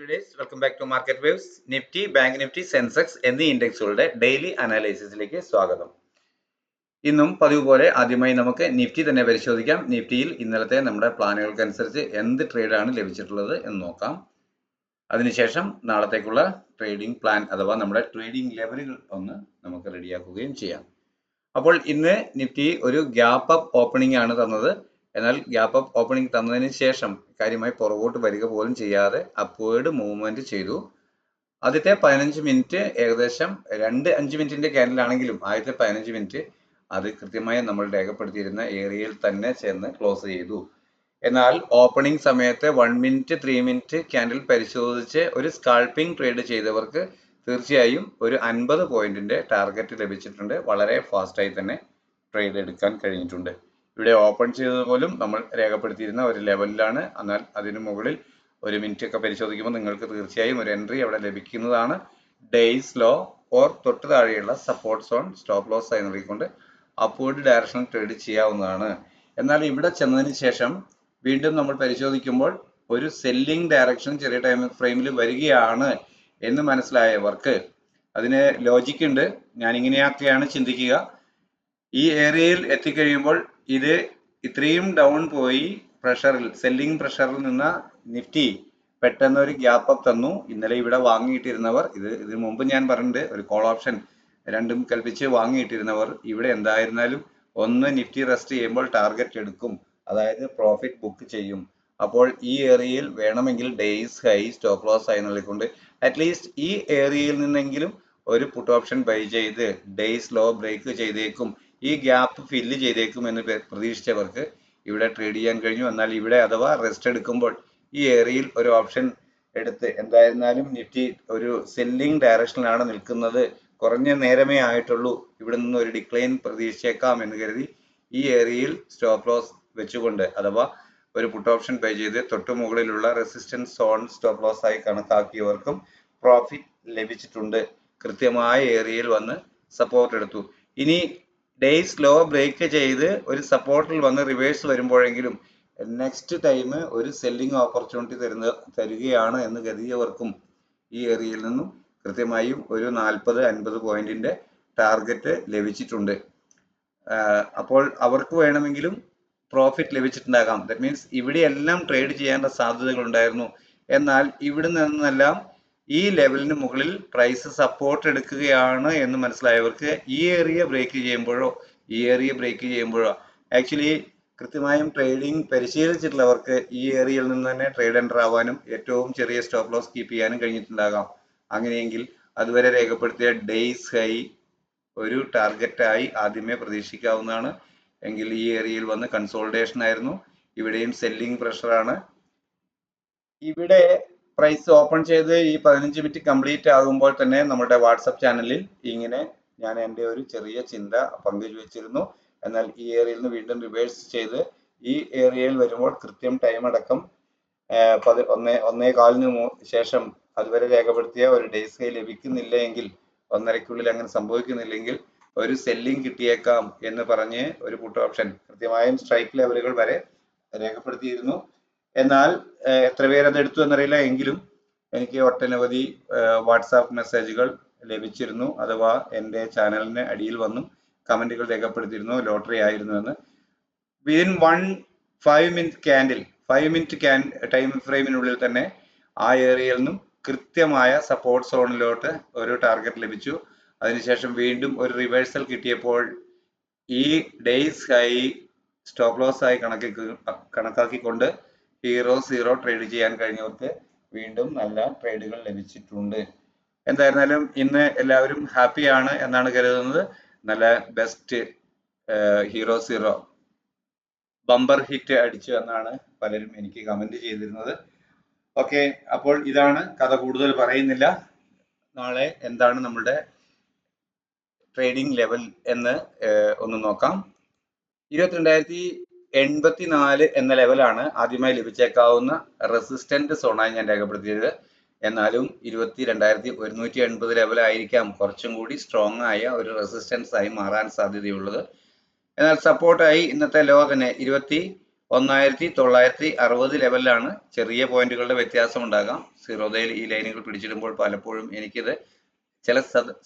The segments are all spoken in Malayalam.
traders, welcome back to Market Waves. Nifty, bank Nifty, Sensex എന്നീ ഇൻഡെക്സുകളുടെ ഡെയിലി അനാലിസിസിലേക്ക് സ്വാഗതം. ഇന്നും പതിവ് പോലെ ആദ്യമായി നമുക്ക് നിഫ്റ്റി തന്നെ പരിശോധിക്കാം. നിഫ്റ്റിയിൽ ഇന്നലത്തെ നമ്മുടെ പ്ലാനുകൾക്കനുസരിച്ച് എന്ത് ട്രേഡാണ് ലഭിച്ചിട്ടുള്ളത് എന്ന് നോക്കാം. അതിനുശേഷം നാളത്തേക്കുള്ള ട്രേഡിംഗ് പ്ലാൻ അഥവാ നമ്മുടെ ട്രേഡിംഗ് ലെവലുകൾ ഒന്ന് നമുക്ക് റെഡിയാക്കുകയും ചെയ്യാം. അപ്പോൾ ഇന്ന് നിഫ്റ്റി ഒരു ഗ്യാപ്പ് അപ്പ് ഓപ്പണിംഗ് ആണ് തന്നത്. എന്നാൽ ഗ്യാപ്പ് അപ്പ് ഓപ്പണിംഗ് തന്നതിന് ശേഷം കാര്യമായി പുറകോട്ട് വരിക പോലും ചെയ്യാതെ അപ്വേർഡ് മൂവ്മെന്റ് ചെയ്തു. ആദ്യത്തെ 15 മിനിറ്റ് ഏകദേശം 5 മിനിറ്റിന്റെ ക്യാൻഡിലാണെങ്കിലും ആദ്യത്തെ 15 മിനിറ്റ് അത് കൃത്യമായി നമ്മൾ രേഖപ്പെടുത്തിയിരുന്ന ഏരിയയിൽ തന്നെ ചേർന്ന് ക്ലോസ് ചെയ്തു. എന്നാൽ ഓപ്പണിംഗ് സമയത്ത് 1 മിനിറ്റ് 3 മിനിറ്റ് ക്യാൻഡിൽ പരിശോധിച്ച് ഒരു സ്കാൾപ്പിംഗ് ട്രേഡ് ചെയ്തവർക്ക് തീർച്ചയായും ഒരു 50 പോയിന്റിന്റെ ടാർഗറ്റ് ലഭിച്ചിട്ടുണ്ട്. വളരെ ഫാസ്റ്റായി തന്നെ ട്രേഡ് എടുക്കാൻ കഴിഞ്ഞിട്ടുണ്ട്. ഇവിടെ ഓപ്പൺ ചെയ്തത് പോലും നമ്മൾ രേഖപ്പെടുത്തിയിരുന്ന ഒരു ലെവലിലാണ്. എന്നാൽ അതിന് മുകളിൽ 1 മിനിറ്റ് ഒക്കെ പരിശോധിക്കുമ്പോൾ നിങ്ങൾക്ക് തീർച്ചയായും ഒരു എൻട്രി അവിടെ ലഭിക്കുന്നതാണ്. ഡേയ്സ് ലോ ഓർ തൊട്ട് താഴെയുള്ള സപ്പോർട്ട് സോൺ സ്റ്റോപ്പ് ലോസ് ആയി നൽകിക്കൊണ്ട് അപ്വേർഡ് ഡയറക്ഷൻ ട്രേഡ് ചെയ്യാവുന്നതാണ്. എന്നാൽ ഇവിടെ ചെന്നതിന് ശേഷം വീണ്ടും നമ്മൾ പരിശോധിക്കുമ്പോൾ ഒരു സെല്ലിംഗ് ഡയറക്ഷൻ ചെറിയ ടൈം ഫ്രെയിമിൽ വരികയാണ് എന്ന് മനസ്സിലായവർക്ക് അതിന് ലോജിക് ഉണ്ട്. ഞാൻ ഇങ്ങനെയൊക്കെയാണ് ചിന്തിക്കുക. ഈ ഏരിയയിൽ എത്തിക്കഴിയുമ്പോൾ ഇത് ഇത്രയും ഡൗൺ പോയി പ്രഷറിൽ സെല്ലിംഗ് പ്രഷറിൽ നിന്ന നിഫ്റ്റി പെട്ടെന്ന് ഒരു ഗ്യാപ്പ് അപ്പ് തന്നു. ഇന്നലെ ഇവിടെ വാങ്ങിയിട്ടിരുന്നവർ ഇതിനു മുമ്പ് ഞാൻ പറഞ്ഞിട്ടുണ്ട്, ഒരു കോൾ ഓപ്ഷൻ രണ്ടും കൽപ്പിച്ച് വാങ്ങിയിട്ടിരുന്നവർ ഇവിടെ എന്തായിരുന്നാലും ഒന്ന് നിഫ്റ്റി റെസ്റ്റ് ചെയ്യുമ്പോൾ ടാർഗറ്റ് എടുക്കും, അതായത് പ്രോഫിറ്റ് ബുക്ക് ചെയ്യും. അപ്പോൾ ഈ ഏരിയയിൽ വേണമെങ്കിൽ ഡേയ്സ് ഹൈ സ്റ്റോപ്പ് ലോസ് ആയി നൽകിക്കൊണ്ട് അറ്റ്ലീസ്റ്റ് ഈ ഏരിയയിൽ നിന്നെങ്കിലും ഒരു പുട്ട് ഓപ്ഷൻ ബൈ ചെയ്ത് ഡേയ്സ് ലോ ബ്രേക്ക് ചെയ്തേക്കും, ഈ ഗ്യാപ്പ് ഫില്ല് ചെയ്തേക്കും എന്ന് പ്രതീക്ഷിച്ചവർക്ക് ഇവിടെ ട്രേഡ് ചെയ്യാൻ കഴിഞ്ഞു. എന്നാൽ ഇവിടെ അഥവാ റെസ്റ്റ് എടുക്കുമ്പോൾ ഈ ഏരിയയിൽ ഒരു ഓപ്ഷൻ എടുത്ത് എന്തായിരുന്നാലും നിഫ്റ്റി ഒരു സെല്ലിംഗ് ഡയറക്ഷനിലാണ് നിൽക്കുന്നത്, കുറഞ്ഞ നേരമേ ആയിട്ടുള്ളൂ, ഇവിടെ നിന്ന് ഒരു ഡിക്ലൈൻ പ്രതീക്ഷിച്ചേക്കാം എന്ന് കരുതി ഈ ഏരിയയിൽ സ്റ്റോപ്പ് ലോസ് വെച്ചുകൊണ്ട് അഥവാ ഒരു പുട്ട് ഓപ്ഷൻ ബൈ ചെയ്ത് തൊട്ടു മുകളിലുള്ള റെസിസ്റ്റൻസ് സോൺ സ്റ്റോപ്പ് ലോസ് ആയി കണക്കാക്കിയവർക്കും പ്രോഫിറ്റ് ലഭിച്ചിട്ടുണ്ട്. കൃത്യമായ ഏരിയയിൽ വന്ന് സപ്പോർട്ട് എടുത്തു. ഇനി ഡേയ്സ് ലോ ബ്രേക്ക് ചെയ്ത് ഒരു സപ്പോർട്ടിൽ വന്ന് റിവേഴ്സ് വരുമ്പോഴെങ്കിലും നെക്സ്റ്റ് ടൈം ഒരു സെല്ലിംഗ് ഓപ്പർച്യൂണിറ്റി തരികയാണ് എന്ന് കരുതിയവർക്കും ഈ ഏരിയയിൽ നിന്നും കൃത്യമായും ഒരു 40-50 പോയിന്റിന്റെ ടാർഗറ്റ് ലഭിച്ചിട്ടുണ്ട്. അപ്പോൾ അവർക്ക് വേണമെങ്കിലും പ്രോഫിറ്റ് ലഭിച്ചിട്ടുണ്ടാകാം. ദാറ്റ് മീൻസ് ഇവിടെയെല്ലാം ട്രേഡ് ചെയ്യേണ്ട സാധ്യതകൾ ഉണ്ടായിരുന്നു. എന്നാൽ ഇവിടെ നിന്നെല്ലാം ഈ ലെവലിന് മുകളിൽ പ്രൈസ് സപ്പോർട്ട് എടുക്കുകയാണ് എന്ന് മനസ്സിലായവർക്ക് ഈ ഏരിയ ബ്രേക്ക് ചെയ്യുമ്പോഴോ ആക്ച്വലി കൃത്യമായും ട്രേഡിംഗ് പരിശീലിച്ചിട്ടുള്ളവർക്ക് ഈ ഏരിയയിൽ നിന്ന് തന്നെ ട്രേഡ് എൻ്റർ ആവാനും ഏറ്റവും ചെറിയ സ്റ്റോപ്പ് ലോസ് കീപ്പ് ചെയ്യാനും കഴിഞ്ഞിട്ടുണ്ടാകാം. അങ്ങനെയെങ്കിൽ അതുവരെ രേഖപ്പെടുത്തിയ ഡേയ്സ് ഹൈ ഒരു ടാർഗറ്റായി ആദ്യമേ പ്രതീക്ഷിക്കാവുന്നതാണ്. എങ്കിൽ ഈ ഏരിയയിൽ വന്ന് കൺസോൾട്ടേഷൻ ആയിരുന്നു. ഇവിടെയും സെല്ലിംഗ് പ്രഷറാണ്. ഇവിടെ പ്രൈസ് ഓപ്പൺ ചെയ്ത് ഈ 15 മിനിറ്റ് കംപ്ലീറ്റ് ആകുമ്പോൾ തന്നെ നമ്മുടെ വാട്സപ്പ് ചാനലിൽ ഇങ്ങനെ ഞാൻ എൻ്റെ ഒരു ചെറിയ ചിന്ത പങ്കുവച്ചിരുന്നു. എന്നാൽ ഈ ഏരിയയിൽ നിന്ന് വീണ്ടും റിവേഴ്സ് ചെയ്ത് ഈ ഏരിയയിൽ വരുമ്പോൾ കൃത്യം ടൈം അടക്കം 1:15 ശേഷം അതുവരെ രേഖപ്പെടുത്തിയ ഒരു ഡേയ്സ് ഹൈ ലഭിക്കുന്നില്ല എങ്കിൽ, 1.5-ക്കുള്ളിൽ അങ്ങനെ സംഭവിക്കുന്നില്ലെങ്കിൽ ഒരു സെല്ലിംഗ് കിട്ടിയേക്കാം എന്ന് പറഞ്ഞ് ഒരു പുട്ട് ഓപ്ഷൻ കൃത്യമായും സ്ട്രൈക്ക് ലെവലുകൾ വരെ രേഖപ്പെടുത്തിയിരുന്നു. എന്നാൽ എത്ര പേര് അത് എടുത്തു എന്നറിയില്ല, എങ്കിലും എനിക്ക് ഒട്ടനവധി വാട്സാപ്പ് മെസ്സേജുകൾ ലഭിച്ചിരുന്നു. അഥവാ എൻ്റെ ചാനലിന് അടിയിൽ വന്നും കമന്റുകൾ രേഖപ്പെടുത്തിയിരുന്നു ലോട്ടറി ആയിരുന്നു എന്ന്. വിതിൻ 5 മിനിറ്റ് ടൈം ഫ്രെയിമിനുള്ളിൽ തന്നെ ആ ഏരിയയിൽ നിന്നും കൃത്യമായ സപ്പോർട്ട് സോണിലോട്ട് ഒരു ടാർഗറ്റ് ലഭിച്ചു. അതിനുശേഷം വീണ്ടും ഒരു റിവേഴ്സൽ കിട്ടിയപ്പോൾ ഈ ഡേയ്സ് ഹൈ സ്റ്റോപ്പ് ലോസ് ആയി കണക്കാക്കിക്കൊണ്ട് 0 ട്രേഡ് ചെയ്യാൻ കഴിഞ്ഞവർക്ക് വീണ്ടും നല്ല ട്രേഡുകൾ ലഭിച്ചിട്ടുണ്ട്. എന്തായിരുന്നാലും ഇന്ന് എല്ലാവരും ഹാപ്പിയാണ് എന്നാണ് കരുതുന്നത്. നല്ല ബെസ്റ്റ് 0 ബമ്പർ ഹിറ്റ് അടിച്ചു എന്നാണ് പലരും എനിക്ക് കമന്റ് ചെയ്തിരുന്നത്. ഓക്കെ, അപ്പോൾ ഇതാണ് കഥ, കൂടുതൽ പറയുന്നില്ല. നാളെ എന്താണ് നമ്മുടെ ട്രേഡിംഗ് ലെവൽ എന്ന് ഒന്ന് നോക്കാം. 22,084 എന്ന ലെവലാണ് ആദ്യമായി ലഭിച്ചേക്കാവുന്ന റെസിസ്റ്റന്റ് സോണായി ഞാൻ രേഖപ്പെടുത്തിയത്. എന്നാലും 22,180 ലെവലായിരിക്കാം കുറച്ചും കൂടി സ്ട്രോങ് ആയ ഒരു റെസിസ്റ്റൻസ് ആയി മാറാൻ സാധ്യതയുള്ളത്. എന്നാൽ സപ്പോർട്ടായി ഇന്നത്തെ ലോ തന്നെ 1960 ലെവലിലാണ്. ചെറിയ പോയിന്റുകളുടെ വ്യത്യാസം ഉണ്ടാകാം. സീറോദയിൽ ഈ ലൈനുകൾ പിടിച്ചിടുമ്പോൾ പലപ്പോഴും എനിക്കിത് ചില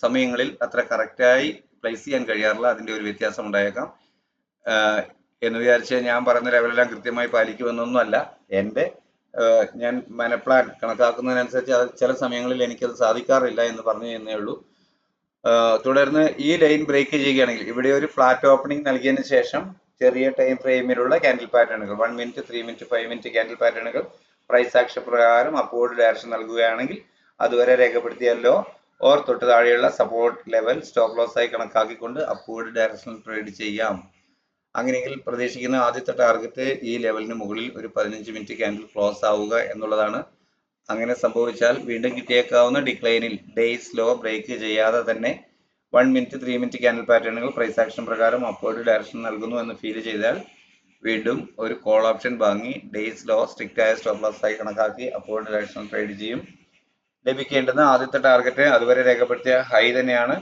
സമയങ്ങളിൽ അത്ര കറക്റ്റായി പ്ലേസ് ചെയ്യാൻ കഴിയാറില്ല. അതിന്റെ ഒരു വ്യത്യാസം ഉണ്ടായേക്കാം. എന്ന് വിചാരിച്ച് ഞാൻ പറയുന്ന ലെവലെല്ലാം കൃത്യമായി പാലിക്കുമെന്നൊന്നുമല്ല. എൻ്റെ ഞാൻ മനപ്ലാൻ കണക്കാക്കുന്നതിനനുസരിച്ച് അത് ചില സമയങ്ങളിൽ എനിക്കത് സാധിക്കാറില്ല എന്ന് പറഞ്ഞു എന്നേ ഉള്ളൂ. തുടർന്ന് ഈ ലൈൻ ബ്രേക്ക് ചെയ്യുകയാണെങ്കിൽ ഇവിടെ ഒരു ഫ്ലാറ്റ് ഓപ്പണിംഗ് നൽകിയതിന് ശേഷം ചെറിയ ടൈം ഫ്രെയിമിലുള്ള ക്യാൻഡിൽ പാറ്റേണുകൾ 1 മിനിറ്റ് 3 മിനിറ്റ് 5 മിനിറ്റ് ക്യാൻഡിൽ പാറ്റേണുകൾ പ്രൈസ് ആക്ഷൻ പ്രകാരം അപ്വേർഡ് ഡയറക്ഷൻ നൽകുകയാണെങ്കിൽ അതുവരെ രേഖപ്പെടുത്തിയല്ലോ ഓർ തൊട്ട് താഴെയുള്ള സപ്പോർട്ട് ലെവൽ സ്റ്റോപ്പ് ലോസ് ആയി കണക്കാക്കിക്കൊണ്ട് അപ്വേർഡ് ഡയറക്ഷനിൽ ട്രേഡ് ചെയ്യാം. അങ്ങനെയെങ്കിൽ പ്രതീക്ഷിക്കുന്ന ആദ്യത്തെ ടാർഗറ്റ് ഈ ലെവലിന് മുകളിൽ ഒരു 15 മിനിറ്റ് ക്യാൻഡിൽ ക്ലോസ് ആവുക എന്നുള്ളതാണ്. അങ്ങനെ സംഭവിച്ചാൽ വീണ്ടും കിട്ടിയേക്കാവുന്ന ഡിക്ലൈനിൽ ഡേയ്സ് ലോ ബ്രേക്ക് ചെയ്യാതെ തന്നെ 1 മിനിറ്റ് 3 മിനിറ്റ് ക്യാൻഡിൽ പാറ്റേണുകൾ പ്രൈസ് ആക്ഷൻ പ്രകാരം അപ്വേർഡ് ഡയറക്ഷൻ നൽകുന്നു എന്ന് ഫീൽ ചെയ്താൽ വീണ്ടും ഒരു കോൾ ഓപ്ഷൻ വാങ്ങി ഡേയ്സ് ലോ സ്ട്രിക്റ്റ് ആയ സ്റ്റോപ്പ് ലോസ് ആയി കണക്കാക്കി അപ്വേർഡ് ഡയറക്ഷൻ ട്രേഡ് ചെയ്യും. ലഭിക്കേണ്ടുന്ന ആദ്യത്തെ ടാർഗറ്റ് അതുവരെ രേഖപ്പെടുത്തിയ ഹൈ തന്നെയാണ്.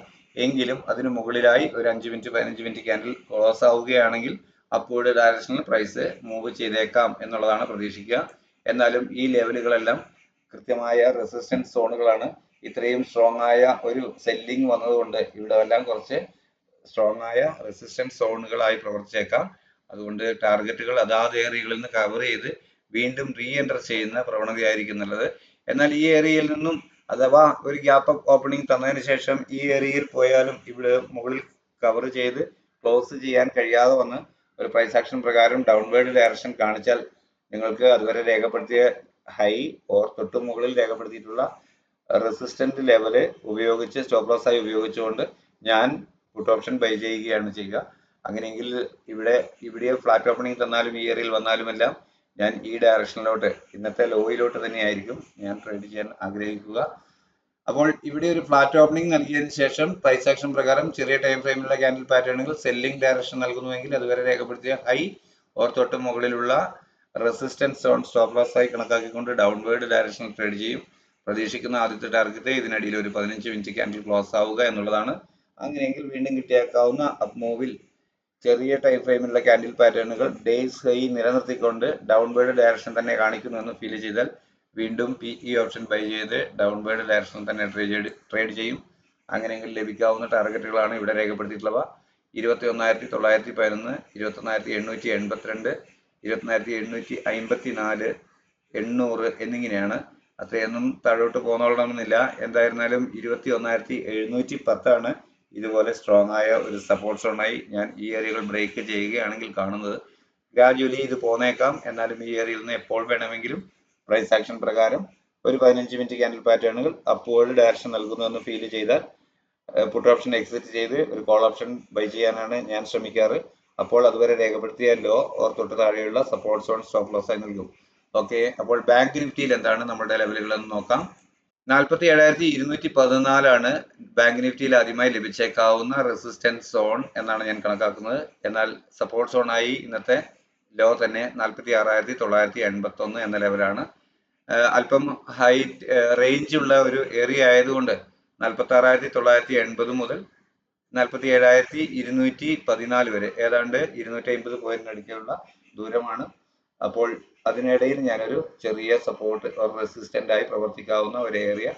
എങ്കിലും അതിന് മുകളിലായി ഒരു 5 മിനിറ്റ് 15 മിനിറ്റ് ക്യാൻഡിൽ ക്ലോസ് ആവുകയാണെങ്കിൽ അപ്വേർഡ് ഡയറക്ഷനിൽ പ്രൈസ് മൂവ് ചെയ്തേക്കാം എന്നുള്ളതാണ് പ്രതീക്ഷിക്കുക. എന്നാലും ഈ ലെവലുകളെല്ലാം കൃത്യമായ റെസിസ്റ്റൻസ് സോണുകളാണ്. ഇത്രയും സ്ട്രോങ് ആയ ഒരു സെല്ലിംഗ് വന്നതുകൊണ്ട് ഇവിടെ എല്ലാം കുറച്ച് സ്ട്രോങ് ആയ റെസിസ്റ്റൻസ് സോണുകളായി പ്രവർത്തിച്ചേക്കാം. അതുകൊണ്ട് ടാർഗറ്റുകൾ അതാത് ഏരിയകളിൽ നിന്ന് കവർ ചെയ്ത് വീണ്ടും റീ എൻറ്റർ ചെയ്യുന്ന പ്രവണതയായിരിക്കും നല്ലത്. എന്നാൽ ഈ ഏരിയയിൽ നിന്നും അഥവാ ഒരു ഗ്യാപ്പ് ഓപ്പണിംഗ് തന്നതിന് ശേഷം ഈ ഏരിയയിൽ പോയാലും ഇവിടെ മുകളിൽ കവർ ചെയ്ത് ക്ലോസ് ചെയ്യാൻ കഴിയാതെ വന്ന് ഒരു പ്രൈസ് ആക്ഷൻ പ്രകാരം ഡൗൺവേർഡ് ഡയറക്ഷൻ കാണിച്ചാൽ നിങ്ങൾക്ക് അതുവരെ രേഖപ്പെടുത്തിയ ഹൈ ഓർ തൊട്ട് മുകളിൽ രേഖപ്പെടുത്തിയിട്ടുള്ള റെസിസ്റ്റന്റ് ലെവല് ഉപയോഗിച്ച് സ്റ്റോപ്പ് ലോസ് ആയി ഉപയോഗിച്ചുകൊണ്ട് ഞാൻ പുട്ട് ഓപ്ഷൻ ബൈ ചെയ്യുകയാണ് ചെയ്യുക. അങ്ങനെയെങ്കിൽ ഇവിടെ ഫ്ലാറ്റ് ഓപ്പണിംഗ് തന്നാലും ഈ ഏരിയയിൽ വന്നാലുമെല്ലാം ഞാൻ ഈ ഡയറക്ഷനിലോട്ട് ഇന്നത്തെ ലോയിലോട്ട് തന്നെയായിരിക്കും ഞാൻ ട്രേഡ് ചെയ്യാൻ ആഗ്രഹിക്കുക. അപ്പോൾ ഇവിടെ ഒരു ഫ്ലാറ്റ് ഓപ്പണിംഗ് നൽകിയതിന് ശേഷം പ്രൈസ് ആക്ഷൻ പ്രകാരം ചെറിയ ടൈം ഫ്രെയിമിലുള്ള ക്യാൻഡിൽ പാറ്റേണുകൾ സെല്ലിംഗ് ഡയറക്ഷൻ നൽകുന്നുവെങ്കിൽ അതുവരെ രേഖപ്പെടുത്തിയ ഹൈ ഓർ തൊട്ട് മുകളിലുള്ള റെസിസ്റ്റൻസ് സോൺ സ്റ്റോപ്പ് ലോസ് ആയി കണക്കാക്കിക്കൊണ്ട് ഡൗൺവേർഡ് ഡയറക്ഷനിൽ ട്രേഡ് ചെയ്യും. പ്രതീക്ഷിക്കുന്ന ആദ്യത്തെ ടാർഗറ്റ് ഇതിനിടയിൽ ഒരു 15 മിനിറ്റ് ക്യാൻഡിൽ ക്ലോസ് ആവുക എന്നുള്ളതാണ്. അങ്ങനെയെങ്കിൽ വീണ്ടും കിട്ടിയേക്കാവുന്ന അപ്പ് മൂവിൽ ചെറിയ ടൈം ഫ്രെയിമിലുള്ള ക്യാൻഡിൽ പാറ്റേണുകൾ ഡേയ്സ് ഹൈ നിലനിർത്തിക്കൊണ്ട് ഡൗൺവേർഡ് ഡയറക്ഷൻ തന്നെ കാണിക്കുന്നു എന്ന് ഫീൽ ചെയ്താൽ വീണ്ടും PE ഓപ്ഷൻ ബൈ ചെയ്ത് ഡൗൺവേർഡ് ഡയറക്ഷൻ തന്നെ ട്രേഡ് ചെയ്യും. അങ്ങനെയെങ്കിൽ ലഭിക്കാവുന്ന ടാർഗറ്റുകളാണ് ഇവിടെ രേഖപ്പെടുത്തിയിട്ടുള്ളവ. 21,911, 21,882, 21,854, 800 എന്നിങ്ങനെയാണ്. അത്രയൊന്നും താഴോട്ട് പോന്നോളണമെന്നില്ല. എന്തായിരുന്നാലും 21,710 ആണ് ഇതുപോലെ സ്ട്രോങ് ആയ ഒരു സപ്പോർട്ട് സോണായി ഞാൻ ഈ ഏരിയകൾ ബ്രേക്ക് ചെയ്യുകയാണെങ്കിൽ കാണുന്നത്. ഗ്രാജുവലി ഇത് പോന്നേക്കാം. എന്നാലും ഈ ഏരിയയിൽ നിന്ന് എപ്പോൾ വേണമെങ്കിലും പ്രൈസ് ആക്ഷൻ പ്രകാരം ഒരു 15 മിനിറ്റ് ക്യാൻഡിൽ പാറ്റേണുകൾ അപ്വേർഡ് ഡയറക്ഷൻ നൽകുന്നു എന്ന് ഫീൽ ചെയ്താൽ പുട്ട് ഓപ്ഷൻ എക്സിറ്റ് ചെയ്ത് ഒരു കോൾ ഓപ്ഷൻ ബൈ ചെയ്യാനാണ് ഞാൻ ശ്രമിക്കാറ്. അപ്പോൾ അതുവരെ രേഖപ്പെടുത്തിയ ലോ ഓർ തൊട്ട് താഴെയുള്ള സപ്പോർട്ട് സോൺ സ്റ്റോപ്പ് ലോസ് ആയി നൽകും. ഓക്കെ, അപ്പോൾ ബാങ്ക് നിഫ്റ്റിയിൽ എന്താണ് നമ്മുടെ ലെവലുകൾ എന്ന് നോക്കാം. 47,214 ആണ് ബാങ്ക് നിഫ്റ്റിയിൽ ആദ്യമായി ലഭിച്ചേക്കാവുന്ന റെസിസ്റ്റൻസ് സോൺ എന്നാണ് ഞാൻ കണക്കാക്കുന്നത്. എന്നാൽ സപ്പോർട്ട് സോണായി ഇന്നത്തെ ലോ തന്നെ 46,981 എന്ന ലെവലാണ്. അല്പം ഹൈറ്റ് റേഞ്ച് ഉള്ള ഒരു ഏരിയ ആയതുകൊണ്ട് 46,980 മുതൽ 47,214 വരെ ഏതാണ്ട് 250 പോയിന്റിനടുത്തുള്ള ദൂരമാണ്. അപ്പോൾ അതിനിടയിൽ ഞാനൊരു ചെറിയ സപ്പോർട്ട് ഓർ റെസിസ്റ്റന്റ് ആയി പ്രവർത്തിക്കാവുന്ന ഒരു ഏരിയ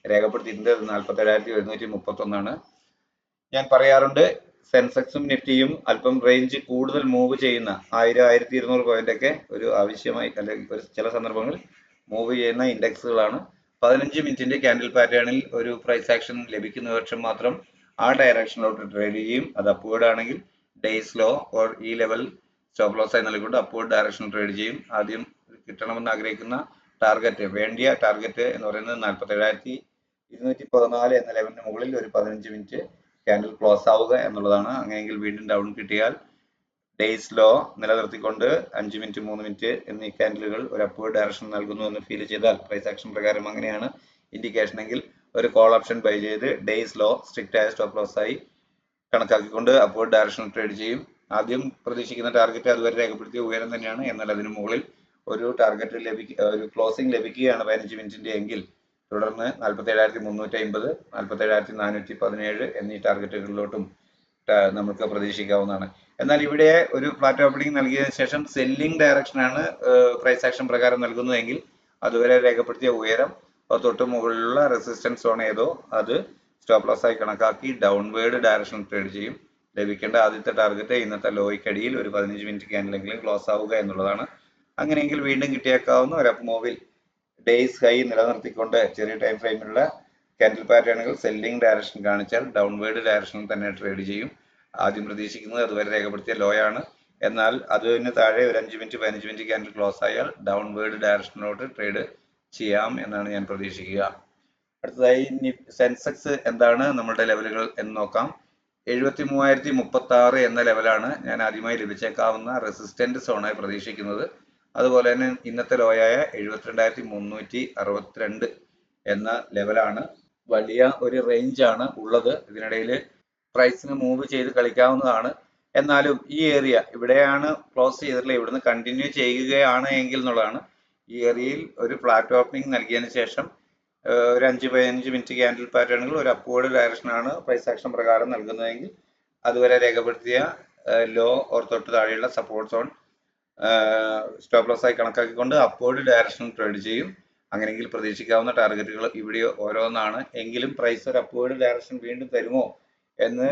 രേഖപ്പെടുത്തിയിട്ടുണ്ട്. 47,131 ആണ്. ഞാൻ പറയാറുണ്ട് സെൻസെക്സും നിഫ്റ്റിയും അല്പം റേഞ്ച് കൂടുതൽ മൂവ് ചെയ്യുന്ന 1000-1200 പോയിന്റ് ഒക്കെ ഒരു ആവശ്യമായി അല്ലെങ്കിൽ ചില സന്ദർഭങ്ങളിൽ മൂവ് ചെയ്യുന്ന ഇൻഡെക്സുകളാണ്. 15 മിനിറ്റിന്റെ ക്യാൻഡിൽ പാറ്റേണിൽ ഒരു പ്രൈസ് ആക്ഷൻ ലഭിക്കുന്ന പക്ഷം മാത്രം ആ ഡയറക്ഷനിലോട്ട് ട്രേഡ് ചെയ്യും. അത് അപ്വേർഡ് ആണെങ്കിൽ ഡേയ്സ് ലോ ഓർ ഈ ലെവൽ സ്റ്റോപ്പ് ലോസ് ആയി നൽകിക്കൊണ്ട് അപ്വേർഡ് ഡയറക്ഷൻ ട്രേഡ് ചെയ്യും. ആദ്യം കിട്ടണമെന്ന് ആഗ്രഹിക്കുന്ന ടാർഗറ്റ് വേണ്ടിയ ടാർഗറ്റ് എന്ന് പറയുന്നത് 47,214 എന്ന ലെവലിന് മുകളിൽ ഒരു 15 മിനിറ്റ് ക്യാൻഡിൽ ക്ലോസ് ആവുക എന്നുള്ളതാണ്. അങ്ങനെയെങ്കിൽ വീണ്ടും ഡൗൺ കിട്ടിയാൽ ഡേയ്സ് ലോ നിലനിർത്തിക്കൊണ്ട് 5 മിനിറ്റ് 3 മിനിറ്റ് എന്നീ ക്യാൻഡിലുകൾ ഒരു അപ്വേർഡ് ഡയറക്ഷൻ നൽകുന്നു എന്ന് ഫീൽ ചെയ്താൽ പ്രൈസ് ആക്ഷൻ പ്രകാരം അങ്ങനെയാണ് ഇൻഡിക്കേഷൻ എങ്കിൽ ഒരു കോൾ ഓപ്ഷൻ ബൈ ചെയ്ത് ഡേയ്സ് ലോ സ്ട്രിക്റ്റ് ആയ സ്റ്റോപ്പ് ലോസ് ആയി കണക്കാക്കിക്കൊണ്ട് അപ്വേർഡ് ഡയറക്ഷൻ ട്രേഡ് ചെയ്യും. ആദ്യം പ്രതീക്ഷിക്കുന്ന ടാർഗറ്റ് അതുവരെ രേഖപ്പെടുത്തിയ ഉയരം തന്നെയാണ്. എന്നാൽ അതിന് മുകളിൽ ഒരു ടാർഗറ്റ് ഒരു ക്ലോസിംഗ് ലഭിക്കുകയാണ് 15 മിനിറ്റിന്റെ എങ്കിൽ തുടർന്ന് 47,350, 47,417 എന്നീ ടാർഗറ്റുകളിലോട്ടും നമുക്ക് പ്രതീക്ഷിക്കാവുന്നതാണ്. എന്നാൽ ഇവിടെ ഒരു ഫ്ലാറ്റ് ഓപ്പണിംഗ് നൽകിയതിനു ശേഷം സെല്ലിംഗ് ഡയറക്ഷനാണ് പ്രൈസ് ആക്ഷൻ പ്രകാരം നൽകുന്നതെങ്കിൽ അതുവരെ രേഖപ്പെടുത്തിയ ഉയരം തൊട്ട് മുകളിലുള്ള റെസിസ്റ്റൻസ് സോൺ ഏതോ അത് സ്റ്റോപ്പ് ലോസ് ആയി കണക്കാക്കി ഡൗൺവേർഡ് ഡയറക്ഷൻ ട്രേഡ് ചെയ്യും. ലഭിക്കേണ്ട ആദ്യത്തെ ടാർഗറ്റ് ഇന്നത്തെ ലോയ്ക്കടിയിൽ ഒരു 15 മിനിറ്റ് ക്യാൻഡിലെങ്കിലും ക്ലോസ് ആവുക എന്നുള്ളതാണ്. അങ്ങനെയെങ്കിൽ വീണ്ടും കിട്ടിയേക്കാവുന്ന ഒരു അപ്പ് മൂവിൽ ഡേയ്സ് ഹൈ നിലനിർത്തിക്കൊണ്ട് ചെറിയ ടൈം ഫ്രെയിമിലുള്ള ക്യാൻഡിൽ പാറ്റേണുകൾ സെല്ലിംഗ് ഡയറക്ഷൻ കാണിച്ചാൽ ഡൗൺവേർഡ് ഡയറക്ഷനിൽ തന്നെ ട്രേഡ് ചെയ്യും. ആദ്യം പ്രതീക്ഷിക്കുന്നത് അതുവരെ രേഖപ്പെടുത്തിയ ലോ ആണ്. എന്നാൽ അതിന് താഴെ ഒരു 5 മിനിറ്റ് 15 മിനിറ്റ് ക്യാൻഡിൽ ക്ലോസ് ആയാൽ ഡൗൺവേർഡ് ഡയറക്ഷനിലോട്ട് ട്രേഡ് ചെയ്യാം എന്നാണ് ഞാൻ പ്രതീക്ഷിക്കുക. അടുത്തതായി സെൻസെക്സ് എന്താണ് നമ്മുടെ ലെവലുകൾ എന്ന് നോക്കാം. 73,036 എന്ന ലെവലാണ് ഞാൻ ആദ്യമായി ലഭിച്ചേക്കാവുന്ന റെസിസ്റ്റന്റ് സോണായി പ്രതീക്ഷിക്കുന്നത്. അതുപോലെ തന്നെ ഇന്നത്തെ ലോയായ 72,362 എന്ന ലെവലാണ്. വലിയ ഒരു റേഞ്ച് ആണ് ഉള്ളത്. ഇതിനിടയിൽ പ്രൈസിന് മൂവ് ചെയ്ത് കളിക്കാവുന്നതാണ്. എന്നാലും ഈ ഏരിയ ഇവിടെയാണ് ക്ലോസ് ചെയ്തിട്ടുള്ളത്, ഇവിടുന്ന് കണ്ടിന്യൂ ചെയ്യുകയാണ് എങ്കിൽ എന്നുള്ളതാണ്. ഈ ഏരിയയിൽ ഒരു ഫ്ലാറ്റ് ഓപ്പണിംഗ് നൽകിയതിനു ശേഷം ഒരു 5-15 മിനിറ്റ് ക്യാൻഡിൽ പാറ്റേണുകൾ ഒരു അപ്വേർഡ് ഡയറക്ഷനാണ് പ്രൈസ് ആക്ഷൻ പ്രകാരം നൽകുന്നതെങ്കിൽ അതുവരെ രേഖപ്പെടുത്തിയ ലോ ഓർ തൊട്ട് താഴെയുള്ള സപ്പോർട്ട് സോൺ സ്റ്റോപ്പ് ലോസ് ആയി കണക്കാക്കിക്കൊണ്ട് അപ്വേർഡ് ഡയറക്ഷൻ ട്രേഡ് ചെയ്യും. അങ്ങനെയെങ്കിൽ പ്രതീക്ഷിക്കാവുന്ന ടാർഗറ്റുകൾ ഇവിടെ ഓരോന്നാണ്. എങ്കിലും പ്രൈസ് ഒരു അപ്വേർഡ് ഡയറക്ഷൻ വീണ്ടും തരുമോ എന്ന്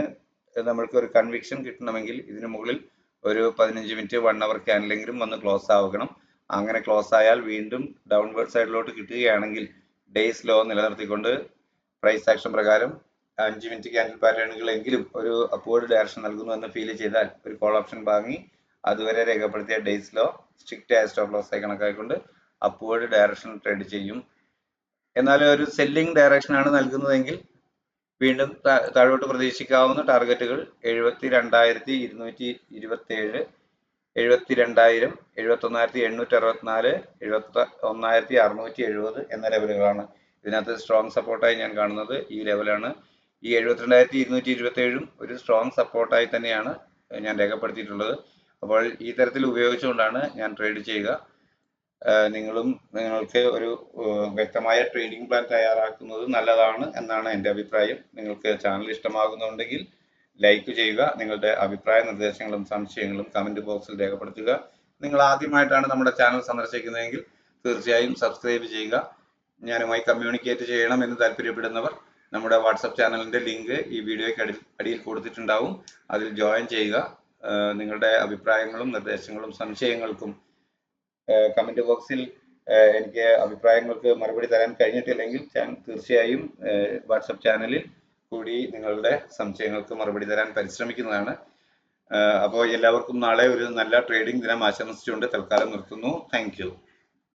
നമ്മൾക്ക് ഒരു കൺവിക്ഷൻ കിട്ടണമെങ്കിൽ ഇതിനു മുകളിൽ ഒരു 15 മിനിറ്റ് 1 അവർ ക്യാൻഡിലെങ്കിലും വന്ന് ക്ലോസ് ആവണം. അങ്ങനെ ക്ലോസ് ആയാൽ വീണ്ടും ഡൗൺവേർഡ് സൈഡിലോട്ട് കിട്ടുകയാണെങ്കിൽ ഡേയ്സ് ലോ നിലനിർത്തിക്കൊണ്ട് പ്രൈസ് ആക്ഷൻ പ്രകാരം 5 മിനിറ്റ് ക്യാൻഡിൽ പാറ്റേണുകളെങ്കിലും ഒരു അപ്വേർഡ് ഡയറക്ഷൻ നൽകുന്നു എന്ന് ഫീൽ ചെയ്താൽ ഒരു കോൾ ഓപ്ഷൻ വാങ്ങി അതുവരെ രേഖപ്പെടുത്തിയ ഡേയ്സ് ലോ സ്ട്രിക്റ്റ് ആയ സ്റ്റോപ്പ് ലോസ് ആയി കണക്കാക്കിക്കൊണ്ട് അപ്വേർഡ് ഡയറക്ഷൻ ട്രേഡ് ചെയ്യും. എന്നാൽ ഒരു സെല്ലിംഗ് ഡയറക്ഷൻ ആണ് നൽകുന്നതെങ്കിൽ വീണ്ടും താഴോട്ട് പ്രതീക്ഷിക്കാവുന്ന ടാർഗറ്റുകൾ 72,227, 72,000, 71,864, 71,670 എന്ന ലെവലുകളാണ്. ഇതിനകത്ത് സ്ട്രോങ് സപ്പോർട്ടായി ഞാൻ കാണുന്നത് ഈ ലെവലാണ്. ഈ 72,227 ഒരു സ്ട്രോങ് സപ്പോർട്ടായി തന്നെയാണ് ഞാൻ രേഖപ്പെടുത്തിയിട്ടുള്ളത്. അപ്പോൾ ഈ തരത്തിൽ ഉപയോഗിച്ചുകൊണ്ടാണ് ഞാൻ ട്രേഡ് ചെയ്യുക. നിങ്ങൾക്ക് ഒരു വ്യക്തമായ ട്രേഡിംഗ് പ്ലാൻ തയ്യാറാക്കുന്നത് നല്ലതാണ് എന്നാണ് എൻ്റെ അഭിപ്രായം. നിങ്ങൾക്ക് ചാനൽ ഇഷ്ടമാകുന്നുണ്ടെങ്കിൽ ലൈക്ക് ചെയ്യുക. നിങ്ങളുടെ അഭിപ്രായ നിർദ്ദേശങ്ങളും സംശയങ്ങളും കമന്റ് ബോക്സിൽ രേഖപ്പെടുത്തുക. നിങ്ങൾ ആദ്യമായിട്ടാണ് നമ്മുടെ ചാനൽ സന്ദർശിക്കുന്നതെങ്കിൽ തീർച്ചയായും സബ്സ്ക്രൈബ് ചെയ്യുക. ഞാനുമായി കമ്മ്യൂണിക്കേറ്റ് ചെയ്യണം എന്ന് താല്പര്യപ്പെടുന്നവർ നമ്മുടെ വാട്സപ്പ് ചാനലിന്റെ ലിങ്ക് ഈ വീഡിയോയ്ക്ക് അടിയിൽ കൊടുത്തിട്ടുണ്ടാവും. അതിൽ ജോയിൻ ചെയ്യുക. നിങ്ങളുടെ അഭിപ്രായങ്ങളും നിർദ്ദേശങ്ങളും സംശയങ്ങൾക്കും കമന്റ് ബോക്സിൽ എനിക്ക് അഭിപ്രായങ്ങൾക്ക് മറുപടി തരാൻ കഴിഞ്ഞിട്ടില്ലെങ്കിൽ ഞാൻ തീർച്ചയായും വാട്സപ്പ് ചാനലിൽ കൂടി നിങ്ങളുടെ സംശയങ്ങൾക്ക് മറുപടി തരാൻ പരിശ്രമിക്കുന്നതാണ്. അപ്പോൾ എല്ലാവർക്കും നാളെ ഒരു നല്ല ട്രേഡിംഗ് ദിനം ആശംസിച്ചുകൊണ്ട് തൽക്കാലം നിർത്തുന്നു. Thank you.